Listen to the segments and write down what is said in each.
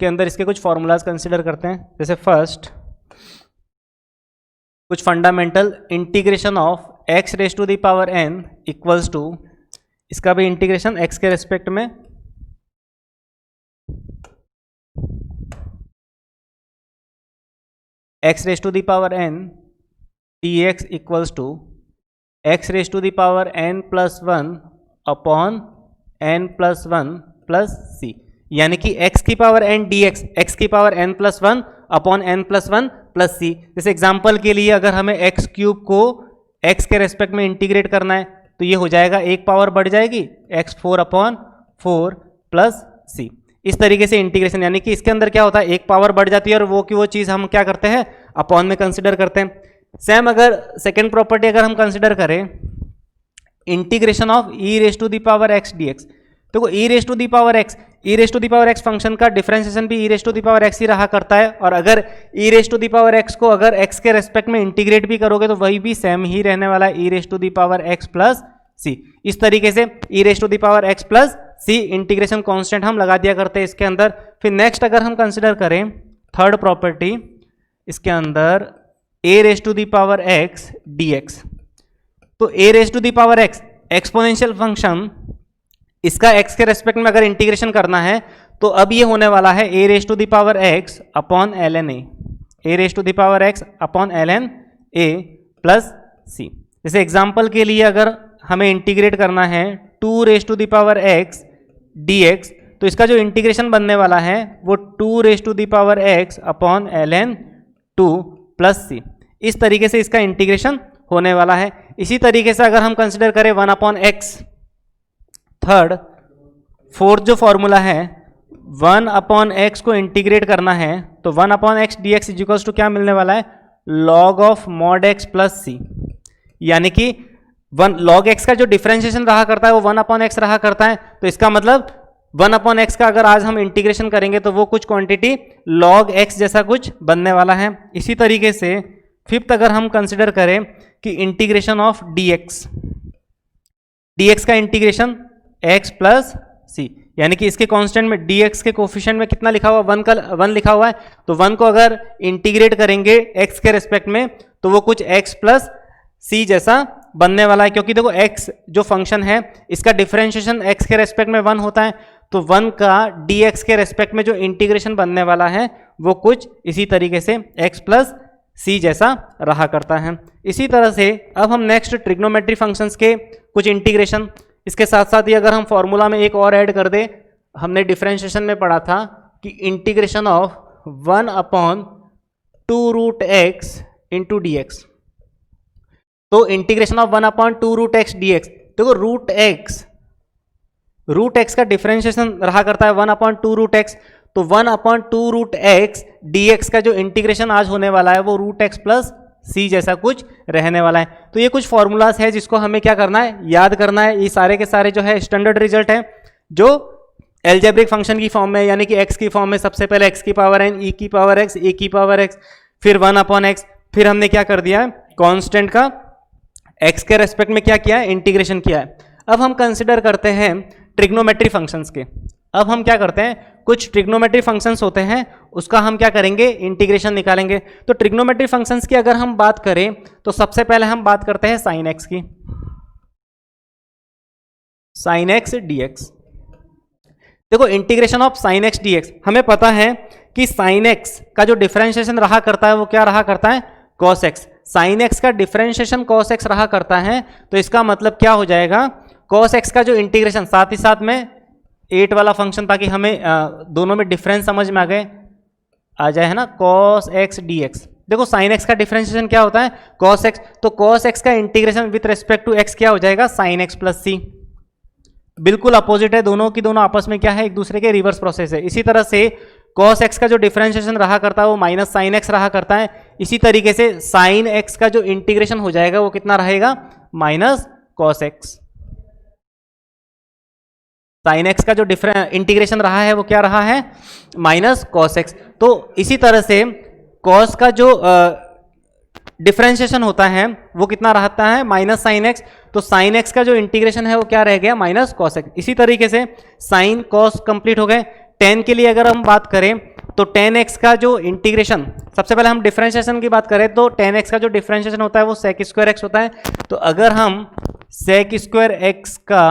उसके अंदर इसके कुछ फॉर्मूलाज कंसिडर करते हैं। जैसे फर्स्ट कुछ fundamental integration of x raise to the power n equals to, इसका भी इंटीग्रेशन x के रेस्पेक्ट में x raise to the power n dx equals to x raise to the power n plus 1 upon n plus 1 plus c, यानी कि x की power n dx x की power n plus 1 upon n plus 1 plus c। जैसे example के लिए अगर हमें x cube को x के रेस्पेक्ट में इंटीग्रेट करना है तो ये हो जाएगा, एक पावर बढ़ जाएगी x4 अपॉन 4 प्लस c। इस तरीके से इंटीग्रेशन, यानी कि इसके अंदर क्या होता है, एक पावर बढ़ जाती है और वो की वो चीज़ हम क्या करते हैं, अपॉन में कंसिडर करते हैं। सेम अगर सेकेंड प्रॉपर्टी अगर हम कंसिडर करें integration of e raise to the power x dx, तो e raise to the power x function का डिफरेंशिएशन भी e raise to the power x ही रहा करता है, और अगर e raise to the power x को अगर x के रेस्पेक्ट में इंटीग्रेट भी करोगे तो वही भी सेम ही रहने वाला है, e raise to the power x plus c। इस तरीके से e raise to the power x plus c integration constant हम लगा दिया करते हैं इसके अंदर। फिर नेक्स्ट अगर हम कंसिडर करें थर्ड प्रॉपर्टी, इसके अंदर a raise to the power x dx, तो a raise to the power x exponential function, इसका x के रेस्पेक्ट में अगर इंटीग्रेशन करना है तो अब ये होने वाला है a raise to the power x upon ln a, a raise to the power x upon ln a plus c। जैसे एग्जांपल के लिए अगर हमें इंटीग्रेट करना है 2 raise to the power x dx, तो इसका जो इंटीग्रेशन बनने वाला है वो 2 raise to the power x upon ln 2 plus c। इस तरीके से इसका इंटीग्रेशन होने वाला है। इसी तरीके से अगर हम कंसिडर करें 1 अपॉन x, थर्ड फोर्थ जो फॉर्मूला है 1 अपॉन x को इंटीग्रेट करना है तो 1 upon x dx equals to क्या मिलने वाला है, log of mod x plus c, यानी कि 1 log x का जो डिफरेंशिएशन रहा करता है वो 1 अपॉन x रहा करता है, तो इसका मतलब 1 अपॉन x का अगर आज हम इंटीग्रेशन करेंगे तो वो कुछ क्वांटिटी log x जैसा कुछ बनने वाला है। इसी तरीके से फिफ्थ अगर हम कंसिडर करें कि इंटीग्रेशन ऑफ dx का इंटीग्रेशन x प्लस c, यानी कि इसके कांस्टेंट में dx के कोफिशिएंट में कितना लिखा हुआ, 1 लिखा हुआ है, तो 1 को अगर इंटीग्रेट करेंगे x के रेस्पेक्ट में तो वो कुछ x प्लस c जैसा बनने वाला है, क्योंकि देखो x जो फंक्शन है इसका डिफरेंशिएशन x के रेस्पेक्ट में 1 होता है, तो 1 का dx के रेस्पेक्ट में जो इंटीग्रेशन बनने वाला है वो कुछ इसी तरीके से x प्लस c जैसा रहा करता है। इसी तरह से अब हम नेक्स्ट ट्रिग्नोमेट्री फंक्शंस के कुछ इंटीग्रेशन, इसके साथ साथ ही अगर हम फॉर्मूला में एक और ऐड कर दे, हमने डिफरेंशिएशन में पढ़ा था कि integration of 1 upon 2 root x into dx, तो integration of 1 upon 2 root x dx, देखो रूट x का डिफरेंशिएशन रहा करता है 1 अपॉन 2 रूट x, तो 1 अपॉन 2 रूट x dx का जो इंटीग्रेशन आज होने वाला है वो रूट x प्लस c जैसा कुछ रहने वाला है। तो ये कुछ फॉर्मूलाज है जिसको हमें क्या करना है, याद करना है। ये सारे के सारे जो है स्टैंडर्ड रिजल्ट है जो एल्जेब्रिक फंक्शन की फॉर्म में, यानी कि x की फॉर्म में सबसे पहले x की पावर n, e की पावर x, a की पावर x, फिर 1 अपॉन x, फिर हमने क्या कर दिया है, कांस्टेंट का x के रेस्पेक्ट में क्या किया है, इंटीग्रेशन किया है। अब हम कंसिडर करते हैं ट्रिग्नोमेट्री फंक्शंस के। अब हम क्या करते हैं, कुछ ट्रिग्नोमेट्री फंक्शंस होते हैं उसका हम क्या करेंगे, इंटीग्रेशन निकालेंगे। तो ट्रिग्नोमेट्री फंक्शंस की अगर हम बात करें तो सबसे पहले हम बात करते हैं साइन एक्स की, साइन एक्स dx। देखो integration of sine x dx, हमें पता है कि साइन एक्स का जो डिफरेंशिएशन रहा करता है वो क्या रहा करता है, कॉस एक्स। साइन एक्स का डिफरेंशिएशन कॉस एक्स रहा करता है, तो इसका मतलब क्या हो जाएगा, कॉस एक्स का जो इंटीग्रेशन, साथ ही साथ में 8 वाला फंक्शन, ताकि हमें दोनों में डिफरेंस समझ में आ जाए, है ना, कॉस एक्स dx। देखो साइन एक्स का डिफरेंशिएशन क्या होता है, कॉस एक्स, तो कॉस एक्स का integration with respect to x क्या हो जाएगा, साइन एक्स प्लस सी। बिल्कुल अपोजिट है, दोनों की दोनों आपस में क्या है, एक दूसरे के रिवर्स प्रोसेस है। इसी तरह से कॉस एक्स का जो डिफरेंशिएशन रहा करता है वो माइनस साइन एक्स रहा करता है। इसी तरीके से साइन एक्स का जो इंटीग्रेशन हो जाएगा वो कितना रहेगा, minus cos x. Sign x का जो इंटीग्रेशन रहा है वो क्या रहा है, माइनस कॉस एक्स। तो इसी तरह से कॉस का जो डिफरेंशिएशन होता है वो कितना रहता है, माइनस साइन एक्स। तो साइन एक्स का जो इंटीग्रेशन है वो क्या रह गया, माइनस कॉस एक्स। इसी तरीके से साइन कॉस कंप्लीट हो गए। टेन के लिए अगर हम बात करें तो tan x का जो इंटीग्रेशन, सबसे पहले हम डिफरेंशिएशन की बात करें तो tan x का जो डिफरेंशिएशन होता है वो sec स्क्वायर x होता है। तो अगर हम sec स्क्वायर x का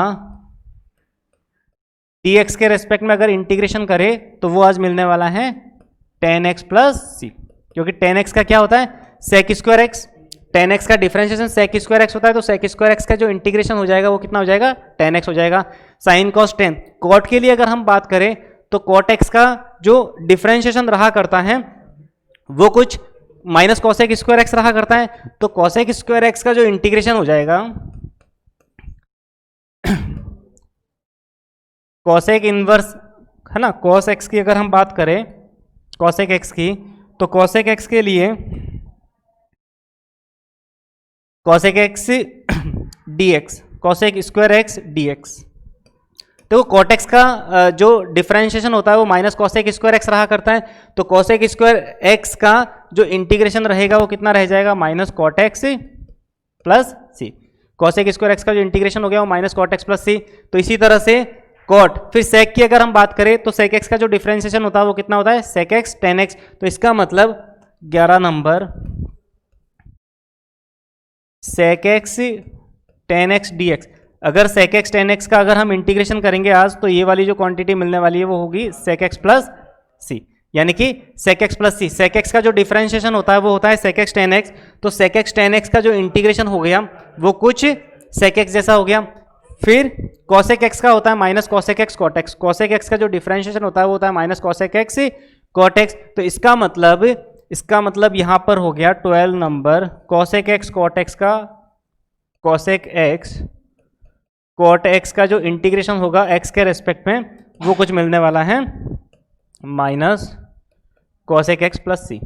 dx के रेस्पेक्ट में अगर इंटीग्रेशन करें तो वो आज मिलने वाला है tan x प्लस सी, क्योंकि tan x का क्या होता है sec square x, tan x का डिफरेंशिएशन sec स्क्वायर x होता है, तो sec स्क्वायर x का जो इंटीग्रेशन हो जाएगा वो कितना हो जाएगा tan x हो जाएगा। sin cos tan, cot के लिए अगर हम बात करें तो cot x का जो डिफरेंशिएशन रहा करता है वो कुछ माइनस cosec स्क्वायर x रहा करता है, तो cosec स्क्वायर x का जो इंटीग्रेशन हो जाएगा cosec इनवर्स है ना, cos x की अगर हम बात करें cosec x की, तो cosec x के लिए cosec x dx, cosec square x dx, तो cot x का जो डिफरेंशिएशन होता है वो माइनस cosec स्क्वायर x रहा करता है, तो cosec स्क्वायर x का जो इंटीग्रेशन रहेगा वो कितना रह जाएगा माइनस cot x प्लस सी, cosec स्क्वायर x का जो इंटीग्रेशन हो गया वो माइनस cot x प्लस सी। तो इसी तरह से cot, फिर sec की अगर हम बात करें तो sec x का जो डिफरेंशिएशन होता है वो कितना होता है sec x tan x, तो इसका मतलब 11 number sec x tan x dx, अगर sec x tan x का अगर हम इंटीग्रेशन करेंगे आज तो ये वाली जो क्वांटिटी मिलने वाली है वो होगी sec x प्लस सी, यानी कि sec x प्लस सी। sec x का जो डिफरेंशिएशन होता है वो होता है sec x tan x, तो sec x tan x का जो इंटीग्रेशन हो गया वो कुछ sec x जैसा हो गया। फिर cosec x का होता है minus cosec x cot x, cosec x का जो डिफरेंशिएशन होता है वो होता है minus cosec x cot x, तो इसका मतलब यहाँ पर हो गया 12 number cosec x cot x का cosec x cot x का जो इंटीग्रेशन होगा x के रेस्पेक्ट में वो कुछ मिलने वाला है माइनस cosec x प्लस सी।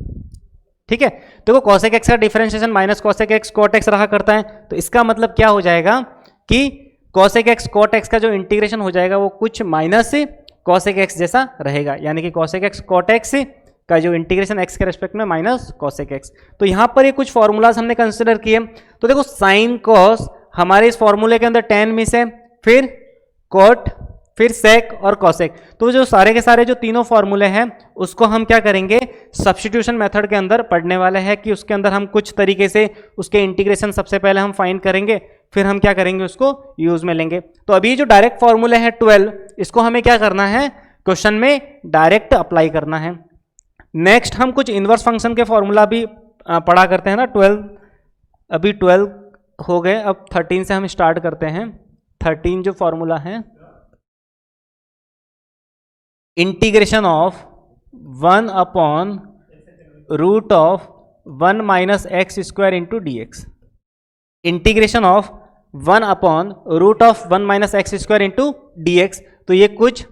ठीक है, देखो cosec x का differentiation minus cosec x cot x रहा करता है, तो इसका मतलब क्या हो जाएगा कि cosec x cot x का जो इंटीग्रेशन हो जाएगा वो कुछ माइनस cosec x जैसा रहेगा, यानी कि cosec x cot x का जो इंटीग्रेशन x के रेस्पेक्ट में माइनस cosec x। तो यहाँ पर ये कुछ फॉर्मूलाज हमने कंसिडर किए, तो देखो साइन cos हमारे इस फॉर्मूले के अंदर tan मिस है, फिर cot, फिर sec और cosec, तो जो सारे के सारे जो तीनों फॉर्मूले हैं उसको हम क्या करेंगे सब्स्टिट्यूशन मेथड के अंदर पढ़ने वाले हैं कि उसके अंदर हम कुछ तरीके से उसके इंटीग्रेशन सबसे पहले हम फाइंड करेंगे, फिर हम क्या करेंगे उसको यूज में लेंगे। तो अभी जो डायरेक्ट फॉर्मूले है 12, इसको हमें क्या करना है क्वेश्चन में डायरेक्ट अप्लाई करना है। नेक्स्ट हम कुछ इनवर्स फंक्शन के फॉर्मूला भी पढ़ा करते हैं ना। 12 अभी 12 हो गए, अब 13 से हम स्टार्ट करते हैं। 13 जो फॉर्मूला है integration of 1 upon root of 1 minus x square into d x, integration of 1 upon root of 1 minus x square into d x, तो ये कुछ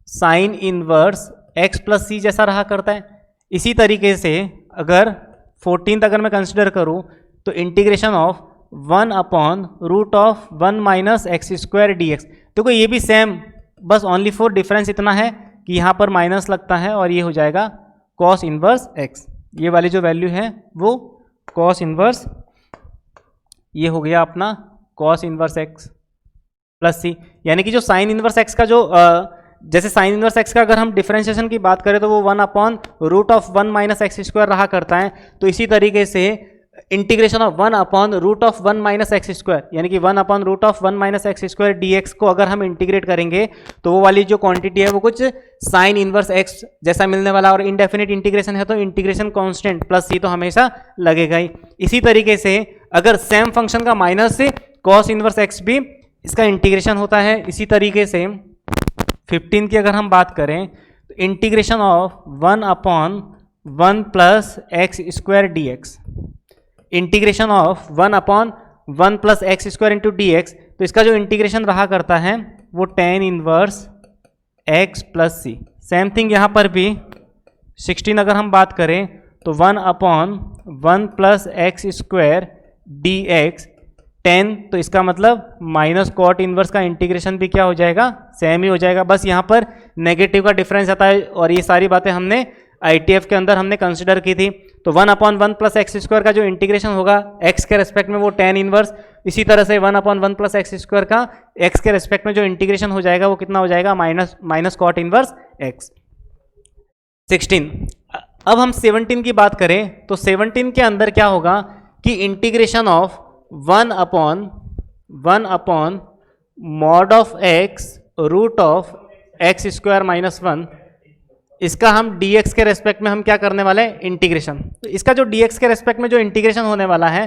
sine inverse x plus c जैसा रहा करता है। इसी तरीके से अगर 14th अगर मैं कंसिडर करूं तो integration of 1 upon root of 1 minus x square d x, देखो ये भी सेम, बस ओनली फॉर डिफरेंस इतना है कि यहाँ पर माइनस लगता है और ये हो जाएगा कॉस इनवर्स x, ये वाली जो वैल्यू है वो कॉस इनवर्स, ये हो गया अपना कॉस इनवर्स x प्लस सी, यानी कि जो साइन इनवर्स x का जो जैसे साइन इनवर्स x का अगर हम डिफरेंशिएशन की बात करें तो वो 1 upon root of 1 minus x square रहा करता है, तो इसी तरीके से integration of 1 upon root of 1 minus x square, यानी कि 1 upon root of 1 minus x square d x को अगर हम इंटीग्रेट करेंगे तो वो वाली जो क्वांटिटी है वो कुछ साइन इनवर्स x जैसा मिलने वाला, और इंडेफिनिट इंटीग्रेशन है तो इंटीग्रेशन कांस्टेंट प्लस सी तो हमेशा लगेगा ही। इसी तरीके से अगर सेम फंक्शन का माइनस से कॉस इनवर्स x भी इसका इंटीग्रेशन होता है। इसी तरीके से 15 की अगर हम बात करें तो integration of 1 upon 1 plus x square d x, integration of 1 upon 1 plus x square into d x, तो इसका जो इंटीग्रेशन रहा करता है वो tan इनवर्स x प्लस सी। सेम थिंग यहाँ पर भी 16 अगर हम बात करें तो 1 upon 1 plus x square d x 10, तो इसका मतलब माइनस कॉट इनवर्स का इंटीग्रेशन भी क्या हो जाएगा सेम ही हो जाएगा, बस यहाँ पर नेगेटिव का डिफरेंस आता है, और ये सारी बातें हमने ITF के अंदर हमने कंसिडर की थी। तो 1 अपॉन 1 प्लस एक्स स्क्वायर का जो इंटीग्रेशन होगा x के रेस्पेक्ट में वो tan इनवर्स, इसी तरह से 1 अपॉन 1 प्लस एक्स स्क्वायर का x के रेस्पेक्ट में जो इंटीग्रेशन हो जाएगा वो कितना हो जाएगा माइनस कॉट इनवर्स x। 16। अब हम 17 की बात करें तो 17 के अंदर क्या होगा कि integration of 1 upon mod of x root of x square minus 1, इसका हम dx के रेस्पेक्ट में हम क्या करने वाले हैं, इंटीग्रेशन। तो इसका जो dx के रेस्पेक्ट में जो इंटीग्रेशन होने वाला है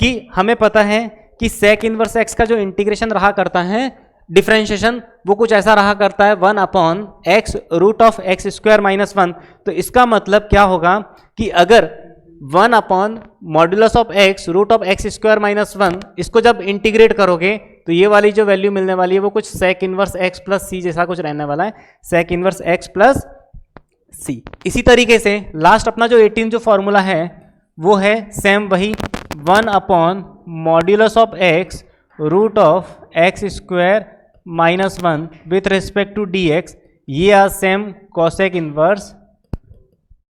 कि हमें पता है कि sec इनवर्स x का जो इंटीग्रेशन रहा करता है डिफरेंशिएशन, वो कुछ ऐसा रहा करता है 1/x root of x square minus 1। तो इसका मतलब क्या होगा कि अगर 1/मॉड्यूलस of x root of x square minus 1 इसको जब इंटीग्रेट करोगे तो ये वाली जो वैल्यू मिलने वाली है वो कुछ sec inverse x plus c जैसा कुछ रहने वाला है, sec इनवर्स x प्लस सी। इसी तरीके से लास्ट अपना जो 18 जो फॉर्मूला है वो है सेम वही modulus of x root of x square minus 1 with respect to dx। ये आज same cosec inverse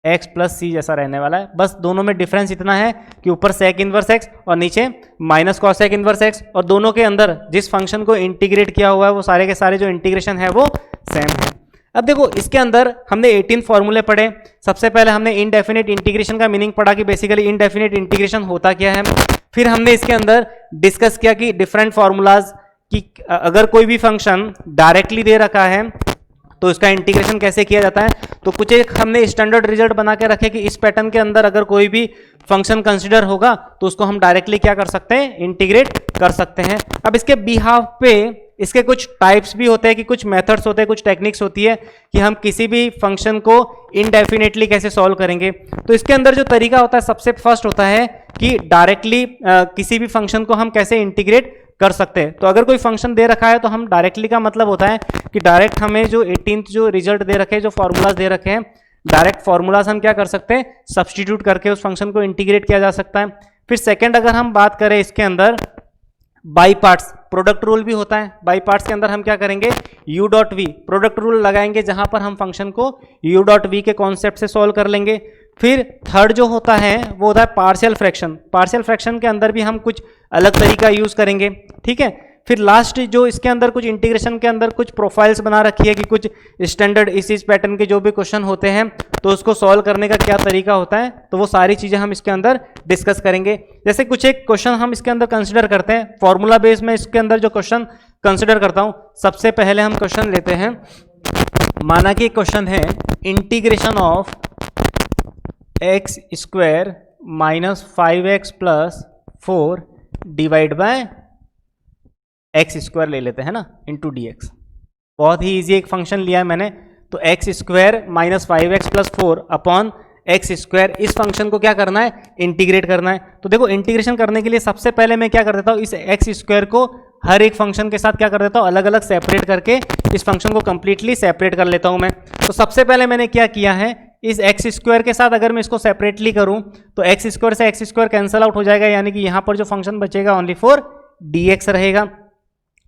x plus c जैसा रहने वाला है। बस दोनों में डिफरेंस इतना है कि ऊपर sec इनवर्स x और नीचे माइनस cosec इनवर्स x, और दोनों के अंदर जिस फंक्शन को इंटीग्रेट किया हुआ है वो सारे के सारे जो इंटीग्रेशन है वो सेम है। अब देखो इसके अंदर हमने 18 फॉर्मूले पढ़े। सबसे पहले हमने इनडेफिनेट इंटीग्रेशन का मीनिंग पढ़ा कि बेसिकली इनडेफिनेट इंटीग्रेशन होता क्या है। फिर हमने इसके अंदर डिस्कस किया कि डिफरेंट फॉर्मूलाज कि अगर कोई भी फंक्शन डायरेक्टली दे रखा है तो इसका इंटीग्रेशन कैसे किया जाता है। तो कुछ एक हमने स्टैंडर्ड रिजल्ट बना के रखे कि इस पैटर्न के अंदर अगर कोई भी फंक्शन कंसीडर होगा तो उसको हम डायरेक्टली क्या कर सकते हैं, इंटीग्रेट कर सकते हैं। अब इसके बिहाफ पे इसके कुछ टाइप्स भी होते हैं कि कुछ मेथड्स होते हैं, कुछ टेक्निक्स होती है कि हम किसी भी फंक्शन को इनडेफिनेटली कैसे सॉल्व करेंगे। तो इसके अंदर जो तरीका होता है सबसे फर्स्ट होता है कि डायरेक्टली किसी भी फंक्शन को हम कैसे इंटीग्रेट कर सकते हैं। तो अगर कोई फंक्शन दे रखा है तो हम डायरेक्टली का मतलब होता है कि डायरेक्ट हमें जो 18th जो रिजल्ट दे रखे हैं, जो फॉर्मूलाज दे रखे हैं, डायरेक्ट फॉर्मूलाज हम क्या कर सकते हैं, सब्सटीट्यूट करके उस फंक्शन को इंटीग्रेट किया जा सकता है। फिर सेकंड अगर हम बात करें इसके अंदर बाई पार्ट्स, प्रोडक्ट रूल भी होता है। बाई पार्ट्स के अंदर हम क्या करेंगे, u dot v product rule लगाएंगे जहां पर हम फंक्शन को यू डॉट वी के कॉन्सेप्ट से सॉल्व कर लेंगे। फिर थर्ड जो होता है वो होता है पार्शियल फ्रैक्शन। पार्शियल फ्रैक्शन के अंदर भी हम कुछ अलग तरीका यूज करेंगे, ठीक है। फिर लास्ट जो इसके अंदर कुछ इंटीग्रेशन के अंदर कुछ प्रोफाइल्स बना रखी है कि कुछ स्टैंडर्ड इस पैटर्न के जो भी क्वेश्चन होते हैं तो उसको सॉल्व करने का क्या तरीका होता है, तो वो सारी चीजें हम इसके अंदर डिस्कस करेंगे। जैसे कुछ एक क्वेश्चन हम इसके अंदर कंसिडर करते हैं, फॉर्मूला बेस में इसके अंदर जो क्वेश्चन कंसिडर करता हूं, सबसे पहले हम क्वेश्चन लेते हैं। माना कि क्वेश्चन है integration of x square minus 5x plus 4 divide by x square ले लेते हैं ना, इंटू dx। बहुत ही इजी एक फंक्शन लिया है मैंने, तो x square minus 5x plus 4 upon x square, इस फंक्शन को क्या करना है, इंटीग्रेट करना है। तो देखो इंटीग्रेशन करने के लिए सबसे पहले मैं क्या कर देता हूँ, इस एक्स स्क्वायर को हर एक फंक्शन के साथ क्या कर देता हूँ, अलग अलग सेपरेट करके इस फंक्शन को कंप्लीटली सेपरेट कर लेता हूँ मैं। तो सबसे पहले मैंने क्या किया है, इस एक्स स्क्वायर के साथ अगर मैं इसको सेपरेटली करूं तो एक्स स्क्वायर से एक्स स्क्वायर कैंसिल आउट हो जाएगा, यानी कि यहां पर जो फंक्शन बचेगा ओनली फॉर dx रहेगा।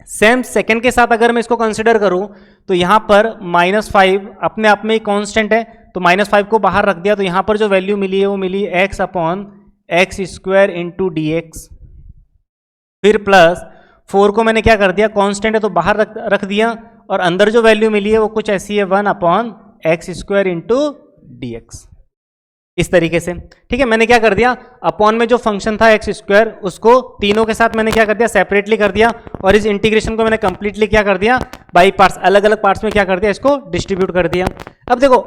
सेम सेकंड के साथ अगर मैं इसको कंसिडर करूं तो यहां पर -5 अपने आप में कांस्टेंट है, तो -5 को बाहर रख दिया, तो यहां पर जो वैल्यू मिली है वो मिली x upon x square into dx। फिर प्लस 4 को मैंने क्या कर दिया, कांस्टेंट है तो बाहर रख दिया, और अंदर जो वैल्यू मिली है वो कुछ ऐसी है 1 upon x square into dx, इस तरीके से, ठीक है। मैंने क्या कर दिया, अपॉन में जो फंक्शन था एक्स स्क्वायर उसको तीनों के साथ मैंने क्या कर दिया, सेपरेटली कर दिया, और इस इंटीग्रेशन को मैंने कंप्लीटली क्या कर दिया, बाई पार्ट्स, अलग अलग पार्ट्स में क्या कर दिया, इसको डिस्ट्रीब्यूट कर दिया। अब देखो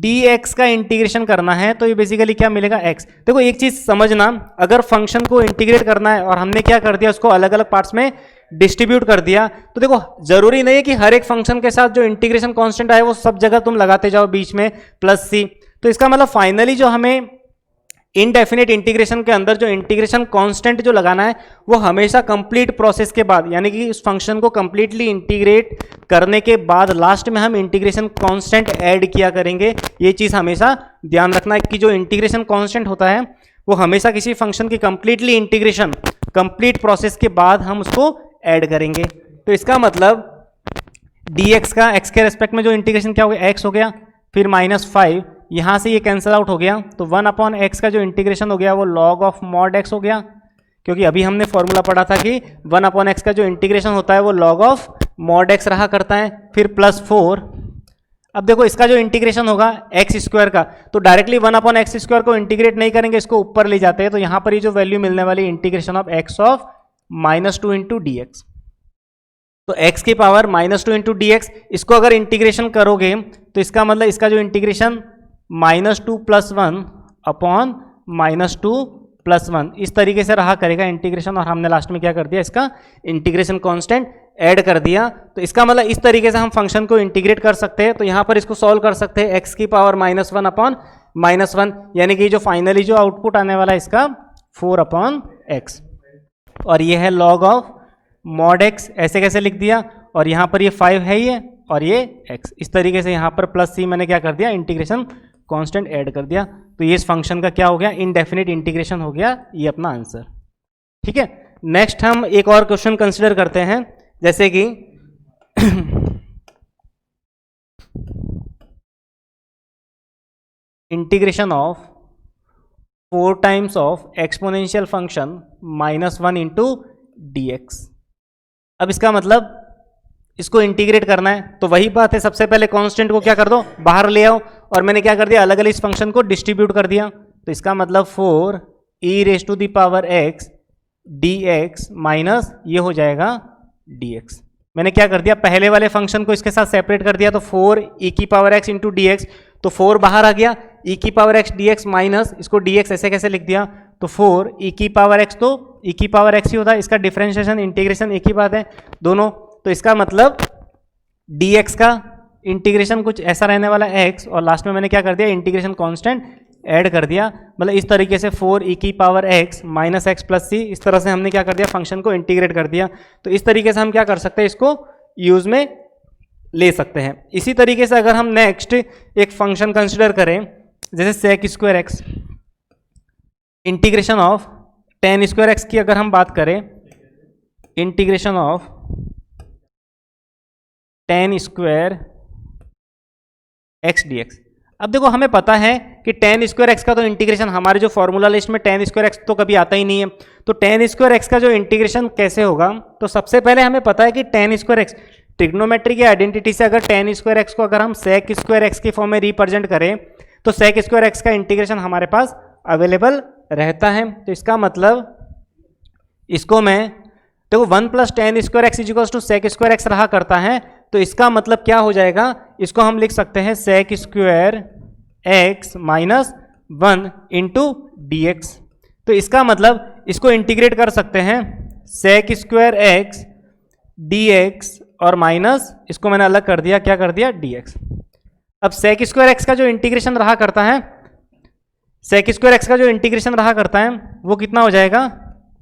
dx का इंटीग्रेशन करना है तो ये बेसिकली क्या मिलेगा, x। देखो एक चीज समझना, अगर फंक्शन को इंटीग्रेट करना है और हमने क्या कर दिया, उसको अलग अलग पार्ट्स में डिस्ट्रीब्यूट कर दिया, तो देखो जरूरी नहीं है कि हर एक फंक्शन के साथ जो इंटीग्रेशन कांस्टेंट आए वो सब जगह तुम लगाते जाओ बीच में प्लस सी। तो इसका मतलब फाइनली जो हमें इनडेफिनेट इंटीग्रेशन के अंदर जो इंटीग्रेशन कांस्टेंट जो लगाना है वो हमेशा कंप्लीट प्रोसेस के बाद, यानी कि उस फंक्शन को कंप्लीटली इंटीग्रेट करने के बाद लास्ट में हम इंटीग्रेशन कांस्टेंट ऐड किया करेंगे। ये चीज़ हमेशा ध्यान रखना है कि जो इंटीग्रेशन कांस्टेंट होता है वो हमेशा किसी फंक्शन की कंप्लीटली इंटीग्रेशन कंप्लीट प्रोसेस के बाद हम उसको ऐड करेंगे। तो इसका मतलब dx का x के रेस्पेक्ट में जो इंटीग्रेशन क्या हो गया, x हो गया, फिर -5 यहाँ से ये कैंसिल आउट हो गया, तो 1 अपॉन एक्स का जो इंटीग्रेशन हो गया वो log ऑफ मॉड x हो गया, क्योंकि अभी हमने फॉर्मूला पढ़ा था कि 1 अपॉन एक्स का जो इंटीग्रेशन होता है वो log ऑफ मॉड x रहा करता है। फिर +4 अब देखो इसका जो इंटीग्रेशन होगा एक्स स्क्वायर का, तो डायरेक्टली 1/x² को इंटीग्रेट नहीं करेंगे, इसको ऊपर ले जाते हैं, तो यहां पर ये जो वैल्यू मिलने वाली integration of x of -2 into d x, तो x की पावर -2 इंटू डी एक्स, इसको अगर इंटीग्रेशन करोगे तो इसका मतलब इसका जो इंटीग्रेशन -2 + 1 अपॉन -2 + 1 इस तरीके से रहा करेगा इंटीग्रेशन, और हमने लास्ट में क्या कर दिया, इसका इंटीग्रेशन कांस्टेंट ऐड कर दिया। तो इसका मतलब इस तरीके से हम फंक्शन को इंटीग्रेट कर सकते हैं। तो यहां पर इसको सॉल्व कर सकते हैं, x की पावर -1 अपॉन -1, यानी कि जो फाइनली जो आउटपुट आने वाला है इसका 4/x, और ये है log ऑफ mod x, ऐसे कैसे लिख दिया, और यहाँ पर ये 5 है ये, और ये x, इस तरीके से यहाँ पर +c मैंने क्या कर दिया, इंटीग्रेशन कांस्टेंट ऐड कर दिया। तो ये इस फंक्शन का क्या हो गया, इनडेफिनिट इंटीग्रेशन हो गया, ये अपना आंसर। ठीक है, नेक्स्ट हम एक और क्वेश्चन कंसिडर करते हैं, जैसे कि integration of 4 times of exponential function -1 into d x. अब इसका मतलब इसको इंटीग्रेट करना है, तो वही बात है, सबसे पहले कांस्टेंट को क्या कर दो, बाहर ले आओ, और मैंने क्या कर दिया, अलग अलग इस फंक्शन को डिस्ट्रीब्यूट कर दिया। तो इसका मतलब 4e⁻x dx माइनस ये हो जाएगा dx। मैंने क्या कर दिया, पहले वाले फंक्शन को इसके साथ सेपरेट कर दिया, तो 4e⁻x इंटू डी एक्स, तो 4 बाहर आ गया, e⁻x dx माइनस इसको dx ऐसे कैसे लिख दिया, तो 4e⁻x, तो e⁻x ही होता है, इसका डिफरेंशिएशन इंटीग्रेशन एक ही बात है दोनों। तो इसका मतलब dx का इंटीग्रेशन कुछ ऐसा रहने वाला x, और लास्ट में मैंने क्या कर दिया, इंटीग्रेशन कांस्टेंट ऐड कर दिया, मतलब इस तरीके से 4e⁻x माइनस x + c, इस तरह से हमने क्या कर दिया, फंक्शन को इंटीग्रेट कर दिया। तो इस तरीके से हम क्या कर सकते हैं, इसको यूज में ले सकते हैं। इसी तरीके से अगर हम नेक्स्ट एक फंक्शन कंसिडर करें, जैसे sec²x, इंटीग्रेशन ऑफ tan² की अगर हम बात करें, integration of tan² x dx। अब देखो हमें पता है कि tan² x का तो इंटीग्रेशन हमारे जो फॉर्मूला लिस्ट में tan² x तो कभी आता ही नहीं है, तो tan² x का जो इंटीग्रेशन कैसे होगा, तो सबसे पहले हमें पता है कि tan² x ट्रिग्नोमेट्री की आइडेंटिटी से अगर tan² x को अगर हम sec² x की फॉर्म में रिप्रेजेंट करें, तो sec² x का इंटीग्रेशन हमारे पास अवेलेबल रहता है। तो इसका मतलब इसको मैं देखो 1 + tan² x = sec² x रहा करता है, तो इसका मतलब क्या हो जाएगा, इसको हम लिख सकते हैं sec² x - 1 into d x. तो इसका मतलब इसको इंटीग्रेट कर सकते हैं, sec² x dx और माइनस इसको मैंने अलग कर दिया, क्या कर दिया, dx। अब sec² x का जो इंटीग्रेशन रहा करता है, sec² x का जो इंटीग्रेशन रहा करता है वो कितना हो जाएगा,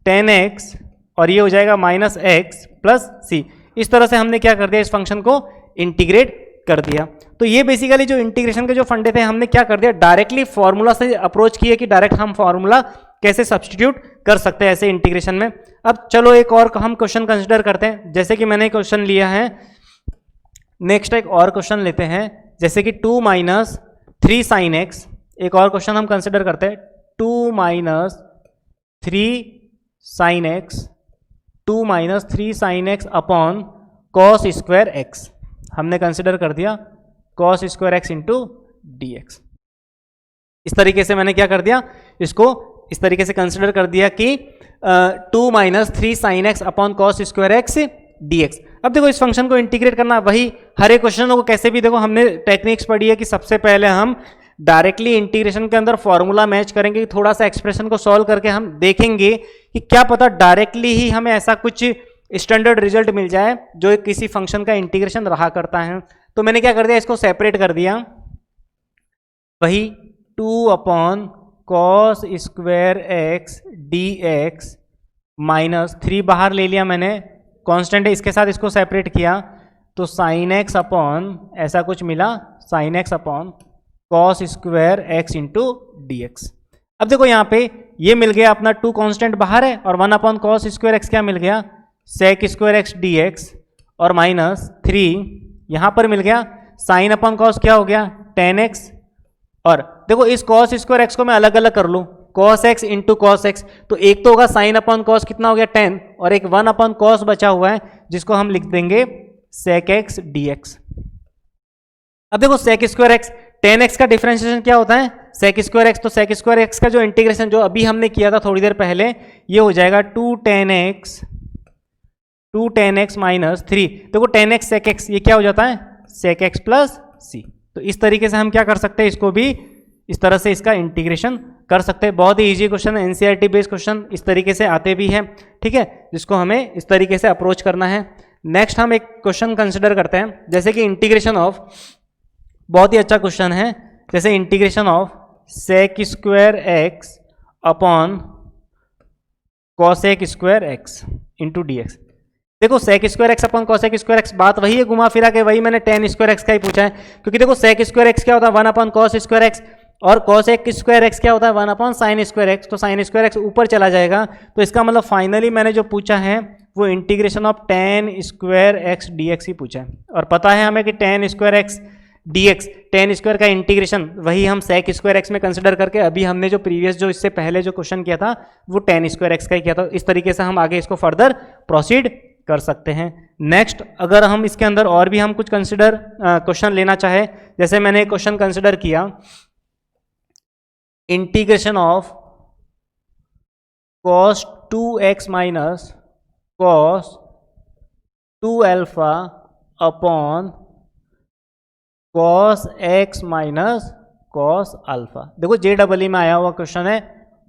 tan x, और ये हो जाएगा -x + c। इस तरह से हमने क्या कर दिया, इस फंक्शन को इंटीग्रेट कर दिया। तो ये बेसिकली जो इंटीग्रेशन के जो फंडे थे, हमने क्या कर दिया, डायरेक्टली फॉर्मूला से अप्रोच किए कि डायरेक्ट हम फॉर्मूला कैसे सब्स्टिट्यूट कर सकते हैं ऐसे इंटीग्रेशन में। अब चलो एक और हम क्वेश्चन कंसिडर करते हैं, जैसे कि मैंने क्वेश्चन लिया है, नेक्स्ट एक और क्वेश्चन लेते हैं, जैसे कि 2 - 3 sin x। एक और क्वेश्चन हम कंसिडर करते हैं, 2 - 3 sin x, 2 - 3 sin x upon cos² x, हमने कंसिडर कर दिया cos² x into d x. इस तरीके से मैंने क्या कर दिया, इसको इस तरीके से कंसिडर कर दिया कि 2 - 3 sin x upon cos² x dx। अब देखो इस फंक्शन को इंटीग्रेट करना, वही हर एक क्वेश्चन को कैसे भी देखो हमने टेक्निक्स पढ़ी है कि सबसे पहले हम डायरेक्टली इंटीग्रेशन के अंदर फॉर्मूला मैच करेंगे, थोड़ा सा एक्सप्रेशन को सॉल्व करके हम देखेंगे कि क्या पता डायरेक्टली ही हमें ऐसा कुछ स्टैंडर्ड रिजल्ट मिल जाए जो किसी फंक्शन का इंटीग्रेशन रहा करता है। तो मैंने क्या कर दिया, इसको सेपरेट कर दिया, वही 2/cos² x dx माइनस 3 बाहर ले लिया मैंने, कांस्टेंट है, इसके साथ इसको सेपरेट किया, तो sin x अपॉन ऐसा कुछ मिला, sin x upon cos² x into d x. अब देखो यहाँ पे ये मिल गया अपना 2 कांस्टेंट बाहर है, और 1/cos² x क्या मिल गया, sec² x dx, और माइनस 3 यहाँ पर मिल गया, sin/cos क्या हो गया, tan x, और देखो इस cos² x को मैं अलग अलग कर लूँ, cos x into cos x, तो एक तो होगा sin/cos कितना हो गया 10, और एक 1/cos बचा हुआ है जिसको हम लिख देंगे sec x dx। अब देखो sec square x, ten x का डिफरेंशिएशन क्या होता है, sec स्क्वायर एक्स। तो sec स्क्वायर एक्स का जो इंटीग्रेशन जो अभी हमने किया था थोड़ी देर पहले, ये हो जाएगा 2 tan x माइनस 3। देखो tan x sec x ये क्या हो जाता है, sec x प्लस सी। तो इस तरीके से हम क्या कर सकते हैं, इसको भी इस तरह से इसका इंटीग्रेशन कर सकते हैं। बहुत ही इजी क्वेश्चन है, एनसीईआरटी बेस्ड क्वेश्चन इस तरीके से आते भी हैं, ठीक है, जिसको हमें इस तरीके से अप्रोच करना है। नेक्स्ट हम एक क्वेश्चन कंसिडर करते हैं, जैसे कि इंटीग्रेशन ऑफ, बहुत ही अच्छा क्वेश्चन है, जैसे integration of sec square x upon cosec square x into d x. देखो sec square x upon cosec square x, बात वही है, घुमा फिरा के वही मैंने टेन स्क्वायर एक्स का ही पूछा है, क्योंकि देखो सेक स्क्वायर एक्स क्या होता है 1 अपॉन कॉस स्क्वायर एक्स, और कॉसेक स्क्वायर एक्स क्या होता है 1 अपॉन साइन स्क्वायर एक्स। तो साइन स्क्वायर एक्स ऊपर चला जाएगा, तो इसका मतलब फाइनली मैंने जो पूछा है वो integration of tan square x d x ही पूछा है। और पता है हमें कि tan square x d x, tan square का इंटीग्रेशन वही हम सेक स्क्वायर एक्स में कंसिडर करके, अभी हमने जो प्रीवियस जो इससे पहले जो क्वेश्चन किया था वो टेन स्क्वायर एक्स का ही किया था। इस तरीके से हम आगे इसको फर्दर प्रोसीड कर सकते हैं। नेक्स्ट अगर हम इसके अंदर और भी हम कुछ कंसिडर क्वेश्चन लेना चाहे, जैसे मैंने एक क्वेश्चन कंसिडर किया, integration of cos 2x minus cos 2 alpha upon cos x minus cos alpha. देखो JEE में आया हुआ क्वेश्चन है,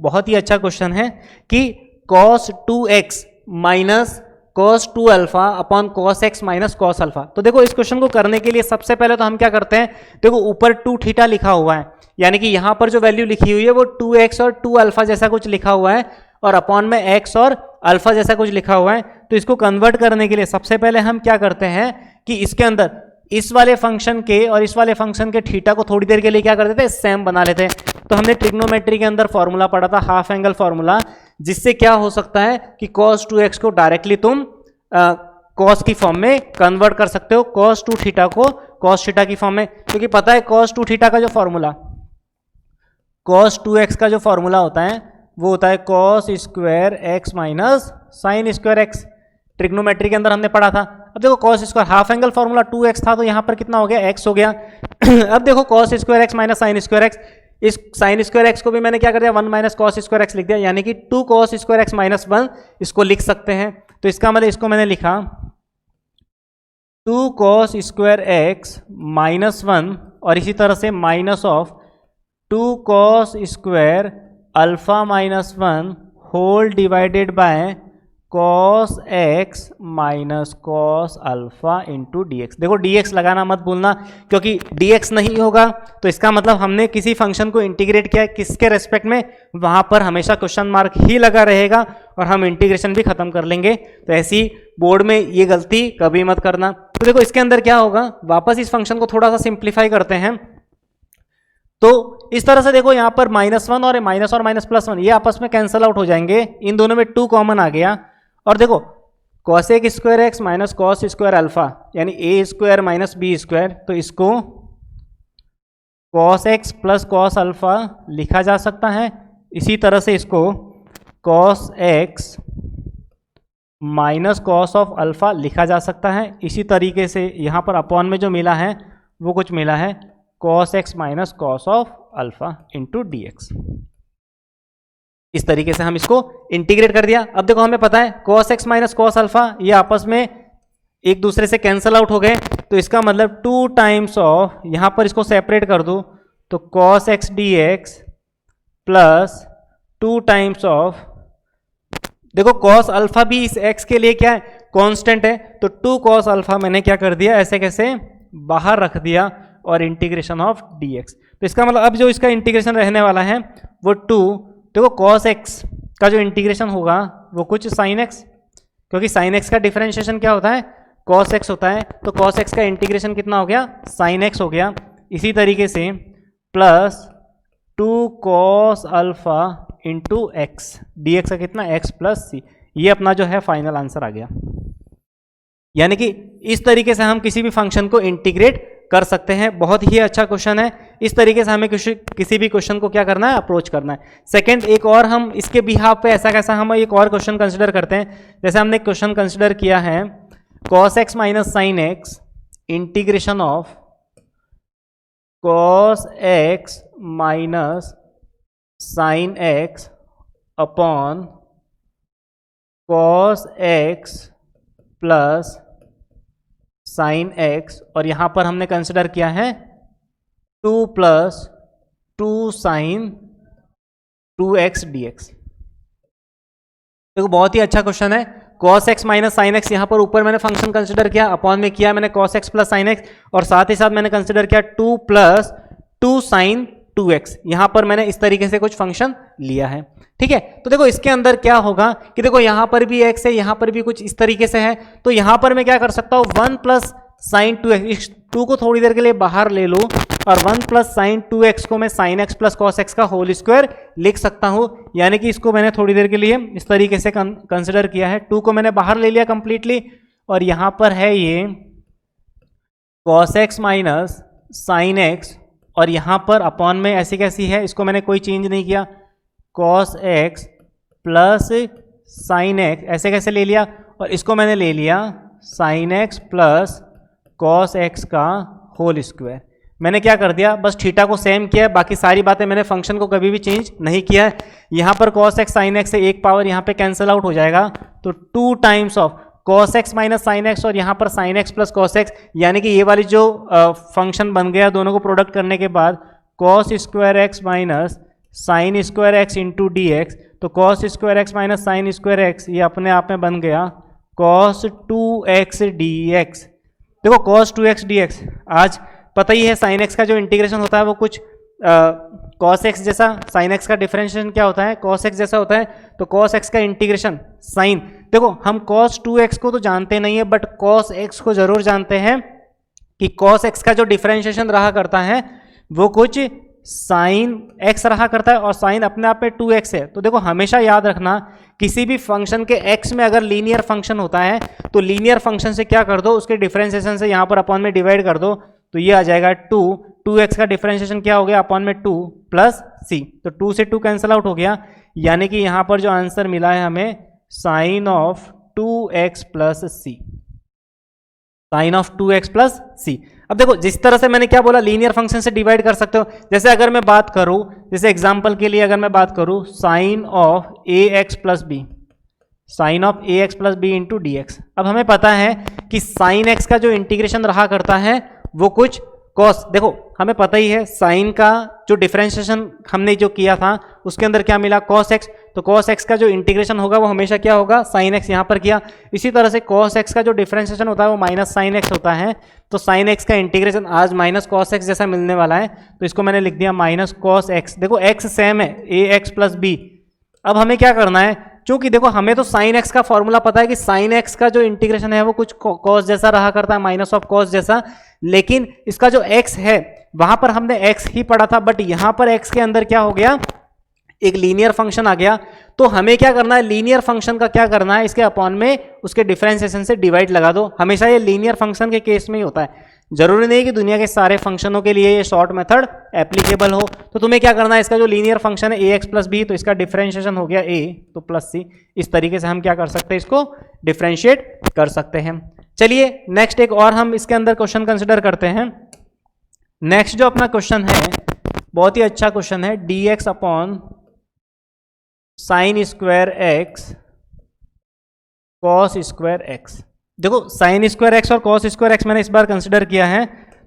बहुत ही अच्छा क्वेश्चन है कि cos 2x minus cos 2 alpha upon cos x minus cos alpha. तो देखो इस क्वेश्चन को करने के लिए सबसे पहले तो हम क्या करते हैं, देखो ऊपर 2 थीटा लिखा हुआ है, यानी कि यहां पर जो वैल्यू लिखी हुई है वो 2x और 2 अल्फा जैसा कुछ लिखा हुआ है, और अपॉन में x और अल्फा जैसा कुछ लिखा हुआ है। तो इसको कन्वर्ट करने के लिए सबसे पहले हम क्या करते हैं कि इसके अंदर इस वाले फंक्शन के और इस वाले फंक्शन के थीटा को थोड़ी देर के लिए क्या कर देते हैं, सेम बना लेते हैं। तो हमने ट्रिग्नोमेट्री के अंदर फॉर्मूला पढ़ा था, हाफ एंगल फॉर्मूला, जिससे क्या हो सकता है कि cos 2x को डायरेक्टली तुम cos की फॉर्म में कन्वर्ट कर सकते हो, cos 2 थीटा को cos थीटा की फॉर्म में, क्योंकि पता है cos 2 थीटा का जो फॉर्मूला, cos 2x का जो फॉर्मूला होता है वो होता है cos square x minus sine square x। Trigonometry के अंदर हमने पढ़ा था। अब देखो cos square, half angle formula 2x था, तो यहाँ पर कितना हो गया, x हो गया। अब देखो cos square x minus sine square x, इस साइन स्क्वायर x को भी मैंने क्या कर दिया 1 माइनस cos स्क्वायर x लिख दिया, यानी कि 2 cos स्क्वायर x माइनस 1 इसको लिख सकते हैं। तो इसका मतलब इसको मैंने लिखा 2 cos स्क्वायर x माइनस 1, और इसी तरह से minus of 2 cos square alpha minus 1 whole divided by cos x minus cos alpha into d x. देखो dx लगाना मत भूलना, क्योंकि dx नहीं होगा तो इसका मतलब हमने किसी फंक्शन को इंटीग्रेट किया किसके रेस्पेक्ट में, वहां पर हमेशा क्वेश्चन मार्क ही लगा रहेगा और हम इंटीग्रेशन भी खत्म कर लेंगे। तो ऐसी बोर्ड में ये गलती कभी मत करना। तो देखो इसके अंदर क्या होगा, वापस इस फंक्शन को थोड़ा सा सिंप्लीफाई करते हैं। तो इस तरह से देखो यहाँ पर -1 और माइनस प्लस 1 ये आपस में कैंसल आउट हो जाएंगे, इन दोनों में 2 कॉमन आ गया। और देखो cosec square x minus cos square alpha यानी a square minus b square, तो इसको cos x plus cos alpha लिखा जा सकता है। इसी तरह से इसको cos x minus cos of alpha लिखा जा सकता है। इसी तरीके से यहाँ पर अपॉन में जो मिला है वो कुछ मिला है cos x minus cos of alpha into d x. इस तरीके से हम इसको इंटीग्रेट कर दिया। अब देखो हमें पता है cos x minus cos alpha ये आपस में एक दूसरे से कैंसल आउट हो गए, तो इसका मतलब 2 टाइम्स ऑफ, यहां पर इसको सेपरेट कर दो तो cos x dx plus 2 times of, देखो cos अल्फा भी इस x के लिए क्या है, कांस्टेंट है, तो 2 cos अल्फा मैंने क्या कर दिया ऐसे कैसे बाहर रख दिया और इंटीग्रेशन ऑफ dx। तो इसका मतलब अब जो इसका इंटीग्रेशन रहने वाला है वो 2, देखो cos x का जो इंटीग्रेशन होगा वो कुछ sin x, क्योंकि sin x का डिफरेंशिएशन क्या होता है cos x होता है, तो cos x का इंटीग्रेशन कितना हो गया sin x हो गया। इसी तरीके से plus 2 cos alpha into x d x का कितना x प्लस सी, ये अपना जो है फाइनल आंसर आ गया। यानी कि इस तरीके से हम किसी भी फंक्शन को इंटीग्रेट कर सकते हैं। बहुत ही अच्छा क्वेश्चन है। इस तरीके से हमें किसी भी क्वेश्चन को क्या करना है, अप्रोच करना है। सेकंड, एक और हम इसके बिहाफ पे ऐसा कैसा हम एक और क्वेश्चन कंसिडर करते हैं। जैसे हमने क्वेश्चन कंसिडर किया है cos x minus sine x integration of cos x minus sine x upon cos x plus sine x, और यहाँ पर हमने कंसिडर किया है 2 प्लस 2 साइन 2x dx। देखो बहुत ही अच्छा क्वेश्चन है। cos x minus sine x, यहाँ पर ऊपर मैंने फंक्शन कंसिडर किया, अपॉन में किया मैंने cos x plus sine x, और साथ ही साथ मैंने कंसिडर किया 2 प्लस 2 साइन 2x। यहाँ पर मैंने इस तरीके से कुछ फंक्शन लिया है, ठीक है। तो देखो इसके अंदर क्या होगा कि देखो यहाँ पर भी x है, यहाँ पर भी कुछ इस तरीके से है, तो यहाँ पर मैं क्या कर सकता हूँ 1 प्लस साइन 2x, इस 2 को थोड़ी देर के लिए बाहर ले लो, और 1 प्लस साइन 2x को मैं sine x plus cos x का होल स्क्वायर लिख सकता हूं। यानी कि इसको मैंने थोड़ी देर के लिए इस तरीके से कंसिडर किया है, 2 को मैंने बाहर ले लिया कंप्लीटली, और यहां पर है ये cos x minus sine x, और यहां पर अपॉन में ऐसी कैसी है, इसको मैंने कोई चेंज नहीं किया, cos x plus sine x ऐसे कैसे ले लिया, और इसको मैंने ले लिया sine x plus cos x का होल स्क्वायर। मैंने क्या कर दिया, बस थीटा को सेम किया है, बाकी सारी बातें मैंने फंक्शन को कभी भी चेंज नहीं किया है। यहाँ पर cos x sin x से एक पावर यहाँ पे कैंसिल आउट हो जाएगा, तो 2 times of cos x minus sine x, और यहाँ पर sin x plus cos x, यानी कि ये वाली जो फंक्शन बन गया दोनों को प्रोडक्ट करने के बाद cos square x minus sine square x into d x. तो cos square x minus sine square x ये अपने आप में बन गया cos 2x dx। देखो cos 2x dx आज पता ही है, साइन एक्स का जो इंटीग्रेशन होता है वो कुछ cos x जैसा, साइन एक्स का डिफरेंशिएशन क्या होता है cos x जैसा होता है, तो cos x का इंटीग्रेशन साइन, देखो हम cos 2x को तो जानते नहीं है, बट cos x को जरूर जानते हैं कि cos x का जो डिफरेंशिएशन रहा करता है वो कुछ साइन x रहा करता है, और साइन अपने आप में 2x है। तो देखो हमेशा याद रखना, किसी भी फंक्शन के x में अगर लीनियर फंक्शन होता है तो लीनियर फंक्शन से क्या कर दो, उसके डिफरेंशिएशन से यहाँ पर अपॉन में डिवाइड कर दो, तो ये आ जाएगा 2x का डिफरेंशिएशन क्या हो गया, अपॉन में 2 प्लस c, तो 2 से 2 कैंसिल आउट हो गया, यानी कि यहाँ पर जो आंसर मिला है हमें sine of 2x plus c, sine of 2x plus c. अब देखो जिस तरह से मैंने क्या बोला, लीनियर फंक्शन से डिवाइड कर सकते हो। जैसे अगर मैं बात करूं, जैसे एग्जांपल के लिए अगर मैं बात करूं sine of ax plus b, sine of ax plus b into d x. अब हमें पता है कि साइन x का जो इंटीग्रेशन रहा करता है वो कुछ कॉस, देखो हमें पता ही है साइन का जो डिफरेंशिएशन हमने जो किया था उसके अंदर क्या मिला cos x, तो cos x का जो इंटीग्रेशन होगा वो हमेशा क्या होगा sin x, यहाँ पर किया। इसी तरह से cos x का जो डिफरेंशिएशन होता है वो माइनस sin x होता है, तो sin x का इंटीग्रेशन आज माइनस cos x जैसा मिलने वाला है, तो इसको मैंने लिख दिया माइनस cos x। देखो x सेम है ax प्लस बी। अब हमें क्या करना है, क्योंकि देखो हमें तो साइन एक्स का फॉर्मूला पता है कि साइन एक्स का जो इंटीग्रेशन है वो कुछ कॉस जैसा रहा करता है, माइनस ऑफ कॉस जैसा, लेकिन इसका जो एक्स है वहां पर हमने एक्स ही पढ़ा था, बट यहां पर एक्स के अंदर क्या हो गया, एक लीनियर फंक्शन आ गया। तो हमें क्या करना है, लीनियर फंक्शन का क्या करना है, इसके अपॉन में उसके डिफरेंशिएशन से डिवाइड लगा दो। हमेशा ये लीनियर फंक्शन के केस में ही होता है, जरूरी नहीं कि दुनिया के सारे फंक्शनों के लिए ये शॉर्ट मेथड एप्लीकेबल हो। तो तुम्हें क्या करना है, इसका जो लीनियर फंक्शन है ax प्लस बी, तो इसका डिफरेंशिएशन हो गया a तो प्लस c। इस तरीके से हम क्या कर सकते हैं, इसको डिफरेंशिएट कर सकते हैं। चलिए नेक्स्ट एक और हम इसके अंदर क्वेश्चन कंसिडर करते हैं। नेक्स्ट जो अपना क्वेश्चन है बहुत ही अच्छा क्वेश्चन है, dx upon sine square x cos square x. देखो साइन स्क्वायर एक्स और कॉस स्क्वायर एक्स मैंने इस बार कंसिडर किया है,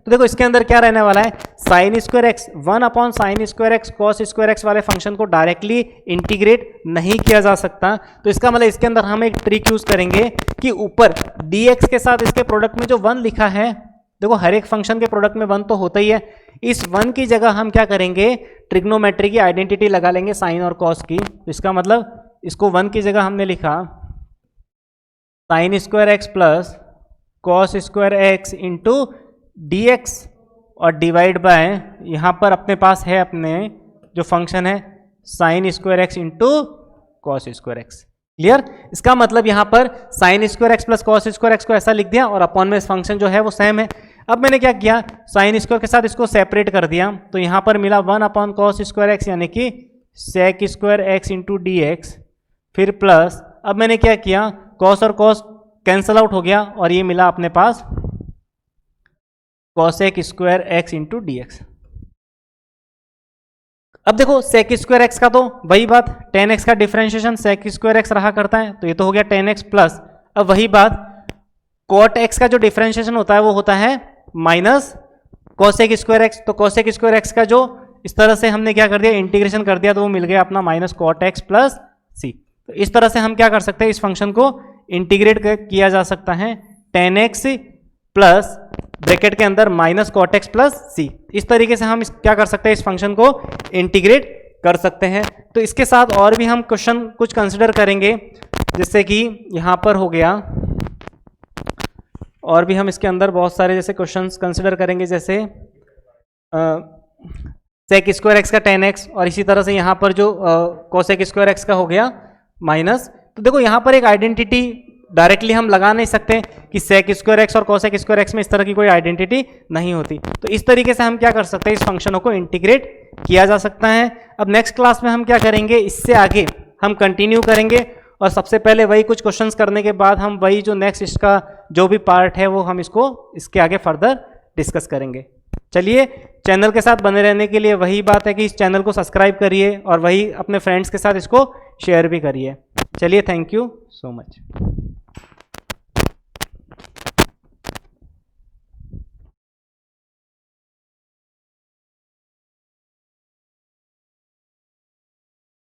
तो देखो इसके अंदर क्या रहने वाला है, sine square x 1 upon sine square x cos square x वाले फंक्शन को डायरेक्टली इंटीग्रेट नहीं किया जा सकता। तो इसका मतलब इसके अंदर हम एक ट्रिक यूज करेंगे कि ऊपर dx के साथ इसके प्रोडक्ट में जो 1 लिखा है, देखो हर एक फंक्शन के प्रोडक्ट में 1 तो होता ही है, इस 1 की जगह हम क्या करेंगे, ट्रिग्नोमेट्री की आइडेंटिटी लगा लेंगे साइन और कॉस की। तो इसका मतलब इसको 1 की जगह हमने लिखा sine square x plus cos square x into d x, और डिवाइड बाय यहाँ पर अपने पास है अपने जो फंक्शन है sine square x into cos square x. Clear? इसका मतलब यहाँ पर sine square x plus cos square x को ऐसा लिख दिया, और अपॉन में फंक्शन जो है वो सेम है। अब मैंने क्या किया, साइन स्क्वायर के साथ इसको सेपरेट कर दिया, तो यहाँ पर मिला 1 अपॉन कॉस स्क्वायर एक्स यानी कि sec square x into d x, फिर प्लस अब मैंने क्या किया, कॉस और कॉस कैंसल आउट हो गया, और ये मिला अपने पास cosec square x into d x. अब देखो sec स्क्वायर एक्स का तो वही बात, tan x का डिफरेंशिएशन sec स्क्वायर एक्स रहा करता है, तो ये तो हो गया tan x प्लस, अब वही बात cot x का जो डिफरेंशिएशन होता है वो होता है माइनस cosec स्क्वायर एक्स। तो cosec स्क्वायर एक्स का जो इस तरह से हमने क्या कर दिया, इंटीग्रेशन कर दिया, तो वो मिल गया अपना माइनस cot x प्लस सी। तो इस तरह से हम क्या कर सकते हैं, इस फंक्शन को इंटीग्रेट किया जा सकता है tan x प्लस ब्रैकेट के अंदर माइनस cot x प्लस सी। इस तरीके से हम क्या कर सकते हैं, इस फंक्शन को इंटीग्रेट कर सकते हैं। तो इसके साथ और भी हम क्वेश्चन कुछ कंसिडर करेंगे, जैसे कि यहाँ पर हो गया, और भी हम इसके अंदर बहुत सारे जैसे क्वेश्चंस कंसिडर करेंगे, जैसे sec स्क्वायर एक्स का tan x, और इसी तरह से यहाँ पर जो cosec स्क्वायर एक्स का हो गया माइनस। तो देखो यहाँ पर एक आइडेंटिटी डायरेक्टली हम लगा नहीं सकते कि sec स्क्वायर एक्स और cosec स्क्वायर एक्स में इस तरह की कोई आइडेंटिटी नहीं होती। तो इस तरीके से हम क्या कर सकते हैं, इस फंक्शनों को इंटीग्रेट किया जा सकता है। अब नेक्स्ट क्लास में हम क्या करेंगे, इससे आगे हम कंटिन्यू करेंगे, और सबसे पहले वही कुछ क्वेश्चंस करने के बाद हम वही जो नेक्स्ट इसका जो भी पार्ट है वो हम इसको इसके आगे फर्दर डिस्कस करेंगे। चलिए, चैनल के साथ बने रहने के लिए वही बात है कि इस चैनल को सब्सक्राइब करिए और वही अपने फ्रेंड्स के साथ इसको शेयर भी करिए। चलिए, थैंक यू सो मच।